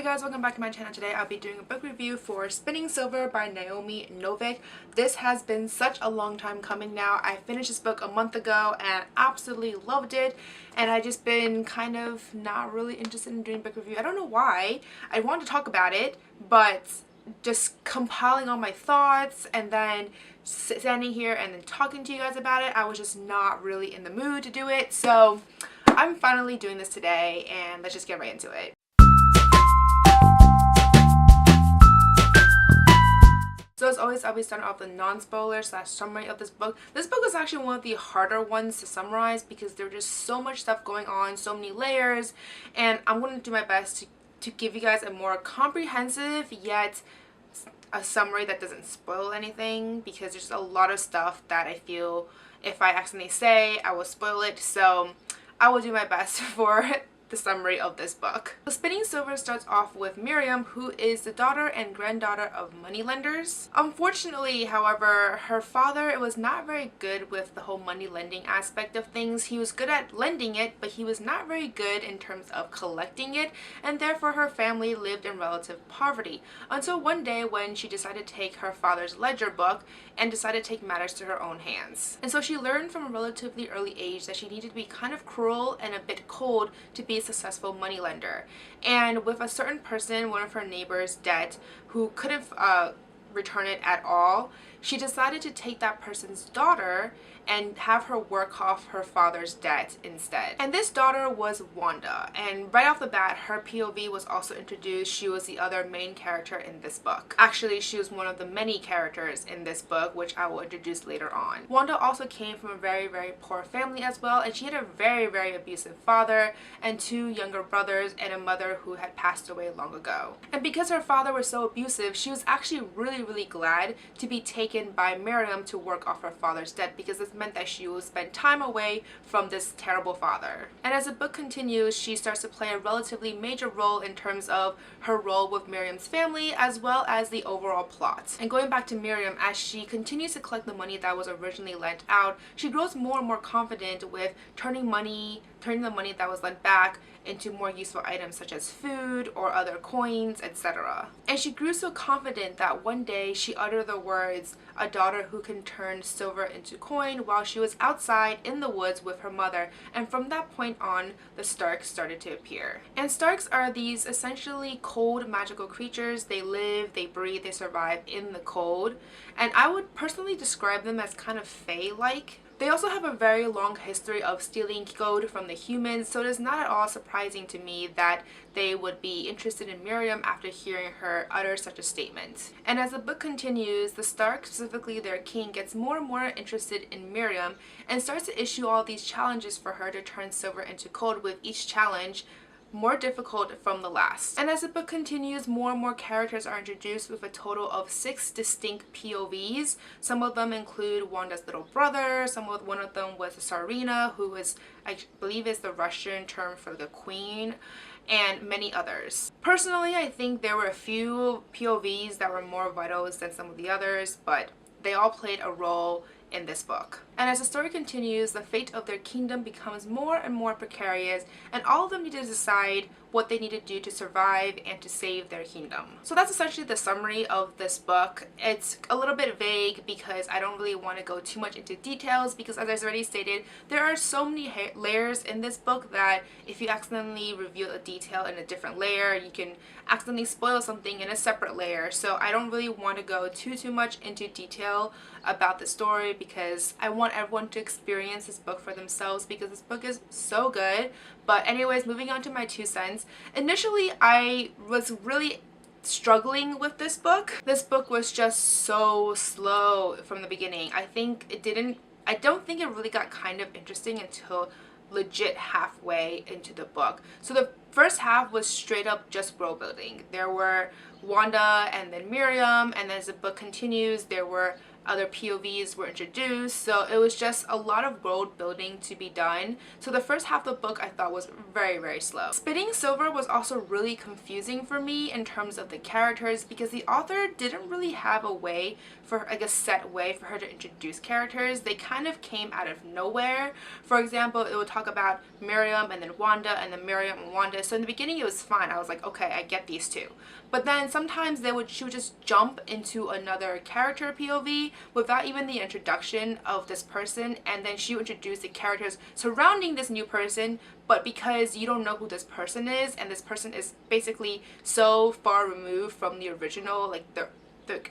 guys, welcome back to my channel. Today I'll be doing a book review for Spinning Silver by Naomi Novik. This has been such a long time coming now. I finished this book a month ago and absolutely loved it, and I just been kind of not really interested in doing book review. I don't know why. I want to talk about it, but just compiling all my thoughts and then standing here and then talking to you guys about it, I was just not really in the mood to do it. So I'm finally doing this today, and let's just get right into it. So as always, I'll be starting off with non-spoiler / summary of this book. This book is actually one of the harder ones to summarize because there's just so much stuff going on, so many layers, and I'm going to do my best to give you guys a more comprehensive yet a summary that doesn't spoil anything, because there's a lot of stuff that I feel if I accidentally say, I will spoil it. So I will do my best for the summary of this book. So Spinning Silver starts off with Miriam, who is the daughter and granddaughter of moneylenders. Unfortunately, however, her father was not very good with the whole money lending aspect of things. He was good at lending it, but he was not very good in terms of collecting it, and therefore her family lived in relative poverty until one day when she decided to take her father's ledger book and decided to take matters to her own hands. And so she learned from a relatively early age that she needed to be kind of cruel and a bit cold to be a successful moneylender. And with a certain person, one of her neighbors' debt, who couldn't return it at all, she decided to take that person's daughter and have her work off her father's debt instead. And this daughter was Wanda, and right off the bat her POV was also introduced. She was the other main character in this book. Actually, she was one of the many characters in this book, which I will introduce later on. Wanda also came from a very poor family as well, and she had a very abusive father and two younger brothers and a mother who had passed away long ago. And because her father was so abusive, she was actually really glad to be taken by Miriam to work off her father's debt, because this meant that she would spend time away from this terrible father. And as the book continues, she starts to play a relatively major role in terms of her role with Miriam's family as well as the overall plot. And going back to Miriam, as she continues to collect the money that was originally lent out, she grows more and more confident with turning the money that was lent back into more useful items such as food or other coins, etc. And she grew so confident that one day she uttered the words, "A daughter who can turn silver into coin," while she was outside in the woods with her mother. And from that point on, the Starks started to appear. And Starks are these essentially cold magical creatures. They live, they breathe, they survive in the cold. And I would personally describe them as kind of fae-like. They also have a very long history of stealing gold from the humans, so it is not at all surprising to me that they would be interested in Miriam after hearing her utter such a statement. And as the book continues, the Stark, specifically their king, gets more and more interested in Miriam and starts to issue all these challenges for her to turn silver into gold, with each challenge more difficult from the last. And as the book continues, more and more characters are introduced with a total of 6 distinct POVs. Some of them include Wanda's little brother, one of them was Tsarina, who is, I believe is the Russian term for the queen, and many others. Personally, I think there were a few POVs that were more vital than some of the others, but they all played a role in this book. And as the story continues, the fate of their kingdom becomes more and more precarious, and all of them need to decide what they need to do to survive and to save their kingdom. So that's essentially the summary of this book. It's a little bit vague because I don't really want to go too much into details, because as I already stated, there are so many layers in this book that if you accidentally reveal a detail in a different layer, you can accidentally spoil something in a separate layer. So I don't really want to go too much into detail about the story, because I want everyone to experience this book for themselves, because this book is so good. But anyways, moving on to my 2 cents. Initially, I was really struggling with this book. This book was just so slow from the beginning. I don't think it really got kind of interesting until legit halfway into the book. So the first half was straight up just world building. There were Wanda and then Miriam, and as the book continues, there were other POVs were introduced, so it was just a lot of world building to be done. So the first half of the book I thought was very slow. Spinning Silver was also really confusing for me in terms of the characters, because the author didn't really have a way for, like, a set way for her to introduce characters. They kind of came out of nowhere. For example, it would talk about Miriam and then Wanda and then Miriam and Wanda. So in the beginning it was fine. I was like, okay, I get these two. But then sometimes she would just jump into another character POV without even the introduction of this person, and then she would introduce the characters surrounding this new person, but because you don't know who this person is, and this person is basically so far removed from the original, like the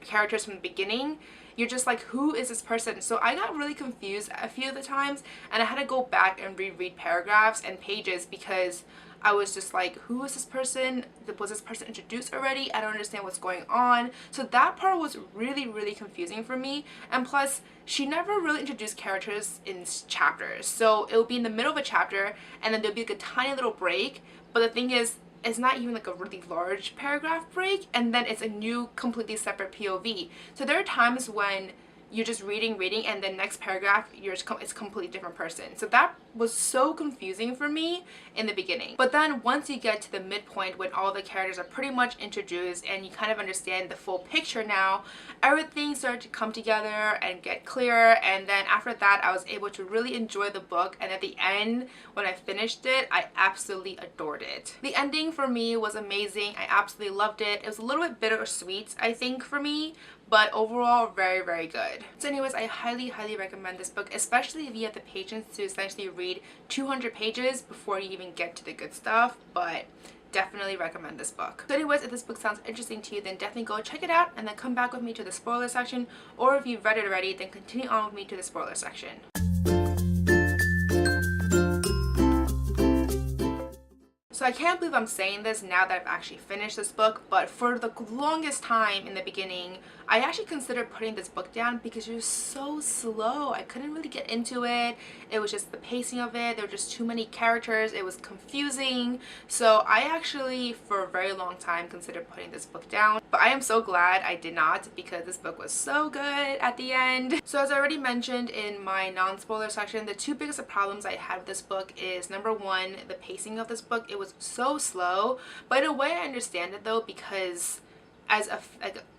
characters from the beginning, you're just like, who is this person? So I got really confused a few of the times, and I had to go back and reread paragraphs and pages because I was just like, who is this person? Was this person introduced already? I don't understand what's going on. So that part was really confusing for me. And plus, she never really introduced characters in chapters. So it would be in the middle of a chapter, and then there'll be like a tiny little break. But the thing is, it's not even like a really large paragraph break, and then it's a new completely separate POV. So there are times when you're just reading and then next paragraph it's a completely different person. So that was so confusing for me in the beginning. But then once you get to the midpoint, when all the characters are pretty much introduced and you kind of understand the full picture now, everything started to come together and get clear. And then after that, I was able to really enjoy the book, and at the end when I finished it, I absolutely adored it. The ending for me was amazing. I absolutely loved it. It was a little bit bittersweet, I think, for me, but overall very good. So anyways, I highly recommend this book, especially if you have the patience to essentially read 200 pages before you even get to the good stuff. But definitely recommend this book. So anyways, if this book sounds interesting to you, then definitely go check it out and then come back with me to the spoiler section, or if you've read it already, then continue on with me to the spoiler section. So I can't believe I'm saying this now that I've actually finished this book, but for the longest time in the beginning, I actually considered putting this book down because it was so slow. I couldn't really get into it. It was just the pacing of it. There were just too many characters. It was confusing. So I actually, for a very long time, considered putting this book down. But I am so glad I did not, because this book was so good at the end. So as I already mentioned in my non-spoiler section, the two biggest problems I had with this book is, number one, the pacing of this book. It was so slow, but in a way I understand it though, because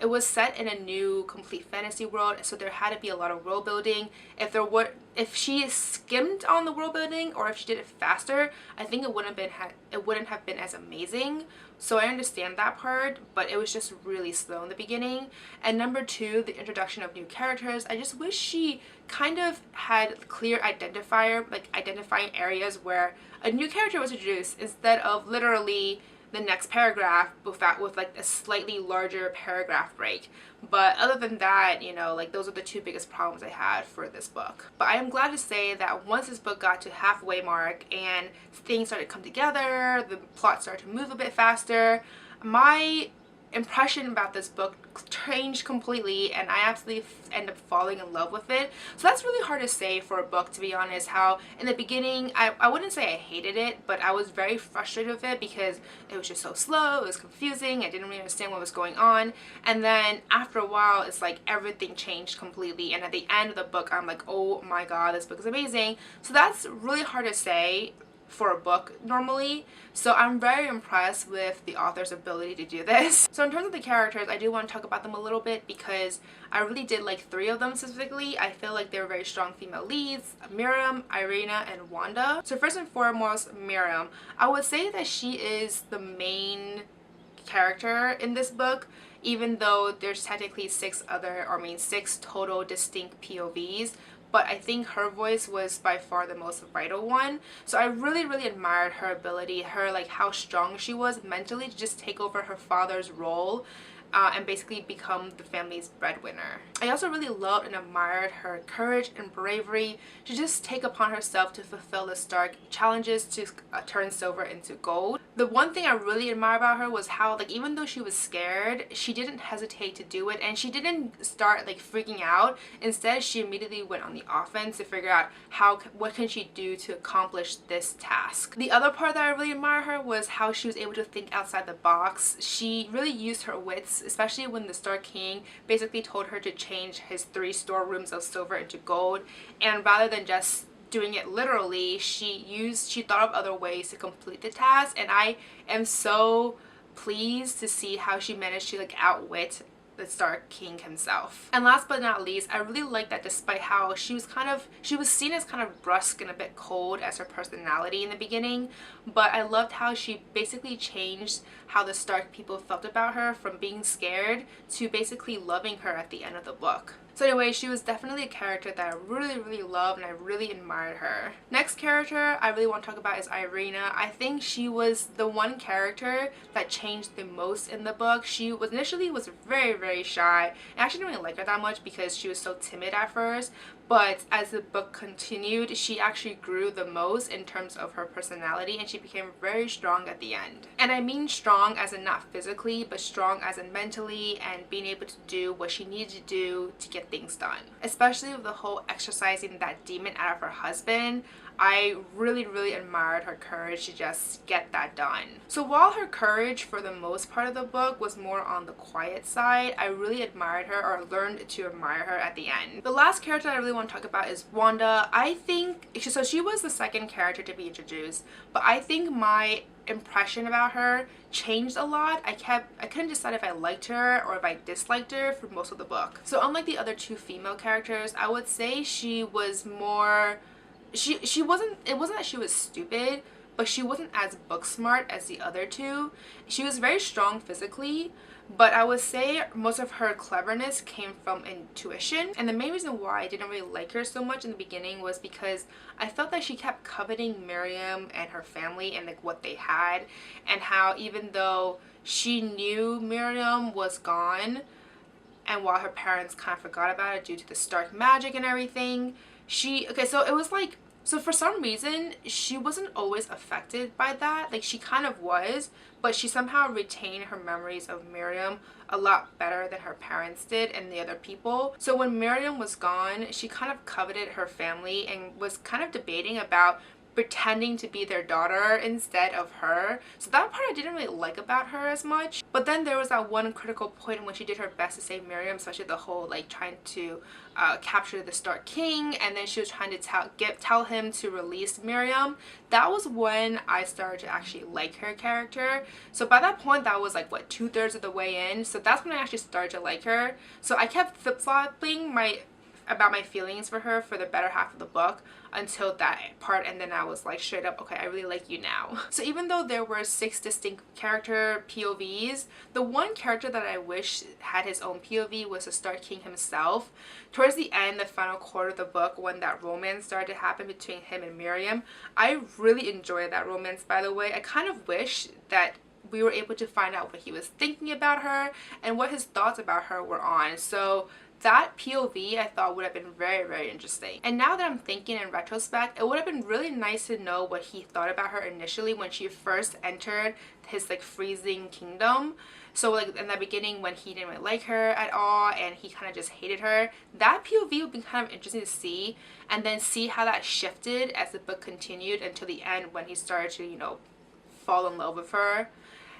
it was set in a new complete fantasy world, so there had to be a lot of world building. If she skimmed on the world building, or if she did it faster, I think it wouldn't have been as amazing. So I understand that part, but it was just really slow in the beginning. And number two, the introduction of new characters. I just wish she kind of had clear identifying areas where a new character was introduced, instead of literally the next paragraph with like a slightly larger paragraph break. But other than that, you know, like, those are the two biggest problems I had for this book. But I am glad to say that once this book got to halfway mark and things started to come together, the plot started to move a bit faster, my impression about this book changed completely, and I absolutely end up falling in love with it. So that's really hard to say for a book, to be honest, how in the beginning I wouldn't say I hated it, but I was very frustrated with it because it was just so slow, it was confusing, I didn't really understand what was going on. And then after a while, it's like everything changed completely, and at the end of the book I'm like, oh my god, this book is amazing. So that's really hard to say for a book normally. So I'm very impressed with the author's ability to do this. So in terms of the characters, I do want to talk about them a little bit because I really did like three of them specifically. I feel like they were very strong female leads: Miriam, Irina, and Wanda. So first and foremost, Miriam. I would say that she is the main character in this book, even though there's technically six total distinct POVs. But I think her voice was by far the most vital one. So I really admired her ability, like how strong she was mentally to just take over her father's role and basically become the family's breadwinner. I also really loved and admired her courage and bravery to just take upon herself to fulfill the stark challenges to turn silver into gold. The one thing I really admire about her was how, like, even though she was scared, she didn't hesitate to do it, and she didn't start like freaking out. Instead, she immediately went on the offense to figure out what can she do to accomplish this task. The other part that I really admire her was how she was able to think outside the box. She really used her wits moments, especially when the Stark King basically told her to change his 3 storerooms of silver into gold, and rather than just doing it literally, she thought of other ways to complete the task, and I am so pleased to see how she managed to like outwit the Stark King himself. And last but not least, I really like that despite how she was seen as kind of brusque and a bit cold as her personality in the beginning, but I loved how she basically changed how the Stark people felt about her from being scared to basically loving her at the end of the book. So anyway, she was definitely a character that I really loved, and I really admired her. Next character I really want to talk about is Irina. I think she was the one character that changed the most in the book. She was initially very shy. I actually didn't really like her that much because she was so timid at first, but as the book continued, she actually grew the most in terms of her personality, and she became very strong at the end. And I mean strong as in not physically, but strong as in mentally, and being able to do what she needed to do to get things done. Especially with the whole exorcising that demon out of her husband, I really admired her courage to just get that done. So while her courage for the most part of the book was more on the quiet side, I really admired her, or learned to admire her at the end. The last character I really want to talk about is Wanda. I think, so she was the second character to be introduced, but I think my impression about her changed a lot. I couldn't decide if I liked her or if I disliked her for most of the book. So unlike the other 2 female characters, I would say she was more, she wasn't, it wasn't that she was stupid, but she wasn't as book smart as the other 2. She was very strong physically, but I would say most of her cleverness came from intuition. And the main reason why I didn't really like her so much in the beginning was because I felt that she kept coveting Miriam and her family and like what they had, and how even though she knew Miriam was gone, and while her parents kind of forgot about it due to the Stark magic and everything, so it was like, so for some reason, she wasn't always affected by that. Like, she kind of was, but she somehow retained her memories of Miriam a lot better than her parents did and the other people. So when Miriam was gone, she kind of coveted her family and was kind of debating about pretending to be their daughter instead of her. So that part I didn't really like about her as much. But then there was that one critical point when she did her best to save Miriam, especially the whole like trying to capture the Stark King, and then she was trying to tell him to release Miriam. That was when I started to actually like her character. So by that point, that was like what, 2/3 of the way in. So that's when I actually started to like her. So I kept flip-flopping about my feelings for her for the better half of the book until that part, and then I was like straight up, okay, I really like you now. So even though there were 6 distinct character POVs, the one character that I wish had his own POV was the Stark King himself. Towards the end, the final quarter of the book, when that romance started to happen between him and Miriam, I really enjoyed that romance, by the way. I kind of wish that we were able to find out what he was thinking about her and what his thoughts about her were on. So that POV I thought would have been very interesting. And now that I'm thinking in retrospect, it would have been really nice to know what he thought about her initially when she first entered his like freezing kingdom. So like in the beginning when he didn't really like her at all and he kind of just hated her, that POV would be kind of interesting to see, and then see how that shifted as the book continued until the end when he started to, you know, fall in love with her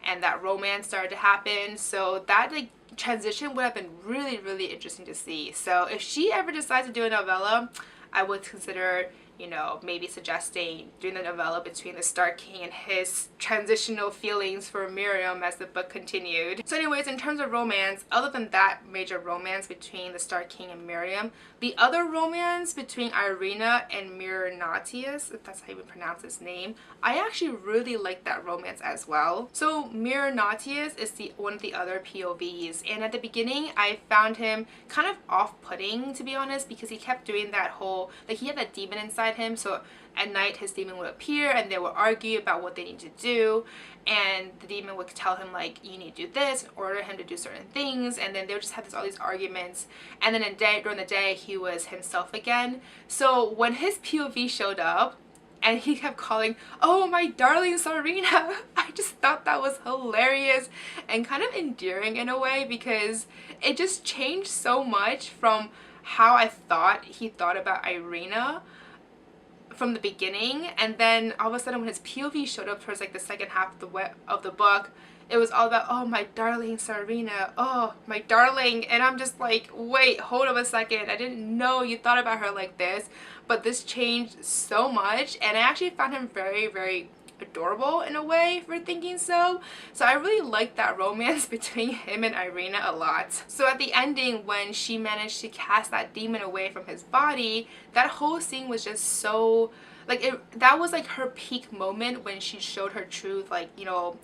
and that romance started to happen. So that like transition would have been really interesting to see. So if she ever decides to do a novella, I would consider, you know, maybe suggesting doing the novella between the Stark King and his transitional feelings for Miriam as the book continued. So anyways, in terms of romance, other than that major romance between the Stark King and Miriam, the other romance between Irina and Myrnatius, if that's how you would pronounce his name, I actually really like that romance as well. So Myrnatius is one of the other POVs, and at the beginning I found him kind of off-putting, to be honest, because he kept doing that whole, like, he had that demon inside him, so at night his demon would appear and they would argue about what they need to do, and the demon would tell him like, you need to do this, and order him to do certain things, and then they would just have all these arguments, and then during the day he was himself again. So when his POV showed up and he kept calling, "Oh, my darling Sarina," I just thought that was hilarious and kind of endearing in a way, because it just changed so much from how I thought he thought about Irina from the beginning. And then all of a sudden when his POV showed up towards like the second half of the book, it was all about, oh, my darling Serena, oh, my darling. And I'm just like, wait, hold up a second. I didn't know you thought about her like this. But this changed so much, and I actually found him very, very adorable in a way for thinking so. So I really liked that romance between him and Irina a lot. So at the ending, when she managed to cast that demon away from his body, that whole scene was just so, like, that was like her peak moment when she showed her truth, like, you know,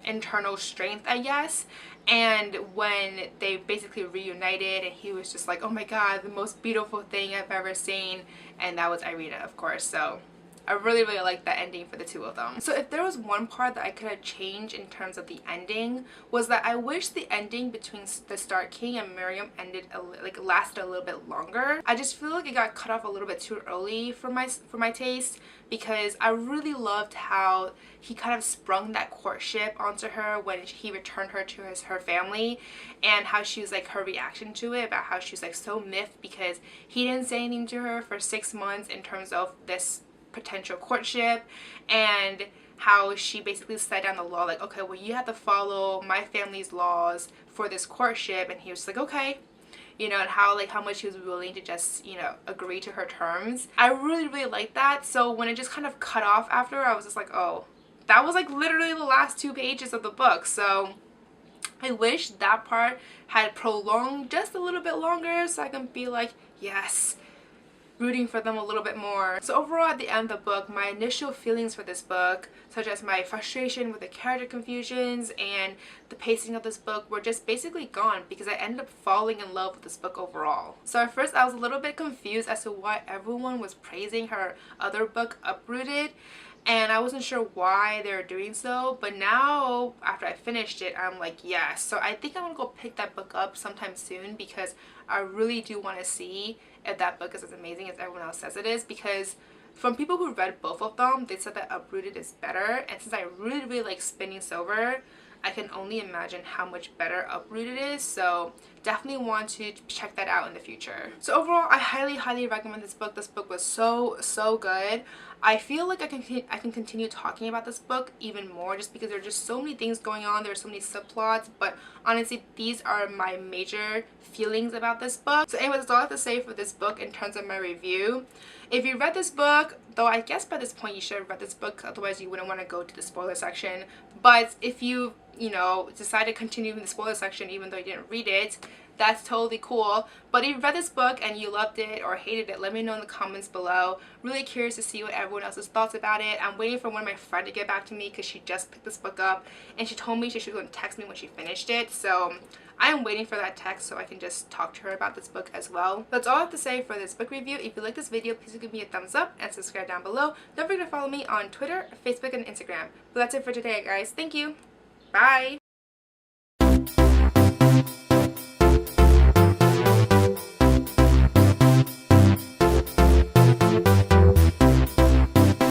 internal strength, I guess. And when they basically reunited, and he was just like, oh my god, the most beautiful thing I've ever seen. And that was Irina, of course. So I really, really like that ending for the two of them. So if there was one part that I could have changed in terms of the ending, was that I wish the ending between the Stark King and Miriam ended lasted a little bit longer. I just feel like it got cut off a little bit too early for my taste, because I really loved how he kind of sprung that courtship onto her when he returned her to her family, and how she was like, her reaction to it, about how she was like so miffed because he didn't say anything to her for 6 months in terms of this potential courtship, and how she basically set down the law, like, okay, well, you have to follow my family's laws for this courtship. And he was like, okay, you know, and how much he was willing to just, you know, agree to her terms. I really, really liked that. So when it just kind of cut off after, I was just like, oh, that was like literally the last 2 pages of the book. So I wish that part had prolonged just a little bit longer, so I can be like, yes, rooting for them a little bit more. So overall, at the end of the book, my initial feelings for this book, such as my frustration with the character confusions and the pacing of this book, were just basically gone, because I ended up falling in love with this book overall. So at first I was a little bit confused as to why everyone was praising her other book, Uprooted, and I wasn't sure why they were doing so. But now, after I finished it, I'm like, yes. So I think I'm gonna go pick that book up sometime soon, because I really do want to see if that book is as amazing as everyone else says it is. Because from people who read both of them, they said that Uprooted is better, and since I really, really like Spinning Silver, I can only imagine how much better Uprooted is. So definitely want to check that out in the future. So overall, I highly, highly recommend this book. This book was so, so good. I feel like I can continue talking about this book even more, just because there are just so many things going on. There are so many subplots, but honestly, these are my major feelings about this book. So anyway, that's all I have to say for this book in terms of my review. If you read this book, though I guess by this point you should have read this book, otherwise you wouldn't want to go to the spoiler section. But if you know, decide to continue in the spoiler section even though you didn't read it, that's totally cool. But if you read this book and you loved it or hated it, let me know in the comments below. Really curious to see what everyone else's thoughts about it. I'm waiting for one of my friends to get back to me, because she just picked this book up and she told me she was going to text me when she finished it. So I am waiting for that text so I can just talk to her about this book as well. That's all I have to say for this book review. If you like this video, please give me a thumbs up and subscribe down below. Don't forget to follow me on Twitter, Facebook, and Instagram. But that's it for today, guys. Thank you. Bye.